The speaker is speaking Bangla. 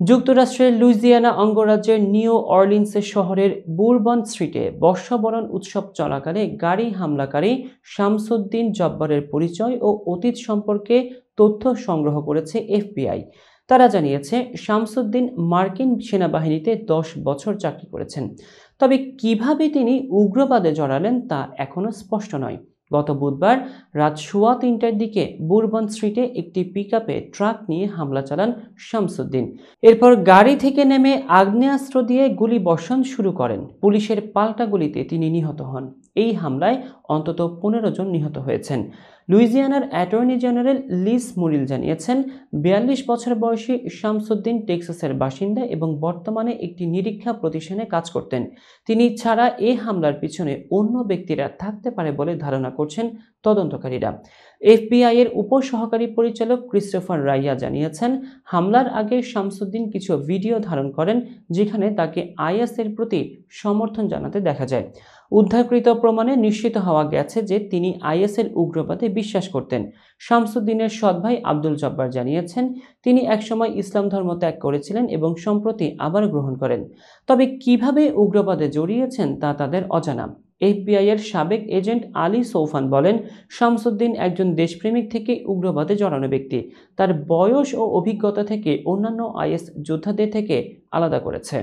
যুক্তরাষ্ট্রের লুইজিয়ানা অঙ্গরাজ্যের নিউ অর্লিন্সের শহরের বুরবন স্ট্রিটে বর্ষবরণ উৎসব চলাকালে গাড়ি হামলাকারী শামসুদ্দিন জব্বারের পরিচয় ও অতীত সম্পর্কে তথ্য সংগ্রহ করেছে এফবিআই। তারা জানিয়েছে, শামসুদ্দিন মার্কিন সেনাবাহিনীতে 10 বছর চাকরি করেছেন। তবে কিভাবে তিনি উগ্রবাদে জড়ালেন তা এখনও স্পষ্ট নয়। গত বুধবার রাত 3:15টার দিকে বুরবন স্ট্রিটে একটি পিকআপে ট্রাক নিয়ে হামলা চালান শামসুদ্দিন। এরপর গাড়ি থেকে নেমে আগ্নেয়াস্ত্র দিয়ে গুলি বর্ষণ শুরু করেন। পুলিশের পাল্টা গুলিতে তিনি নিহত হন। এই হামলায় অন্তত 15 জন নিহত হয়েছেন। লুইজিয়ানার অ্যাটর্নি জেনারেল লিজ মুরিল জানিয়েছেন, 42 বছর বয়সী শামসুদ্দিন টেক্সাসের বাসিন্দা এবং বর্তমানে একটি নিরীক্ষা প্রতিষ্ঠানে কাজ করতেন। তিনি ছাড়া এই হামলার পিছনে অন্য ব্যক্তিরা থাকতে পারে বলে ধারণা করছেন তদন্তকারীরা। এফবিআই এর উপসহকারী পরিচালক ক্রিস্টোফার রাইয়া জানিয়েছেন, হামলার আগে শামসুদ্দিন কিছু ভিডিও ধারণ করেন যেখানে তাকে আইএসের প্রতি সমর্থন জানাতে দেখা যায়। উদ্ধারকৃত প্রমাণে নিশ্চিত হওয়া গেছে যে তিনি আইএসের উগ্রবাদে বিশ্বাস করতেন। শামসুদ্দিনের সৎ ভাই আব্দুল জব্বার জানিয়েছেন, তিনি একসময় ইসলাম ধর্ম ত্যাগ করেছিলেন এবং সম্প্রতি আবার গ্রহণ করেন। তবে কিভাবে উগ্রবাদে জড়িয়েছেন তা তাদের অজানা। এফবিআই এর সাবেক এজেন্ট আলী সৌফান বলেন, শামসুদ্দিন একজন দেশপ্রেমিক থেকে উগ্রবাদে জড়ানো ব্যক্তি। তার বয়স ও অভিজ্ঞতা থেকে অন্যান্য আইএস যোদ্ধাদের থেকে আলাদা করেছে।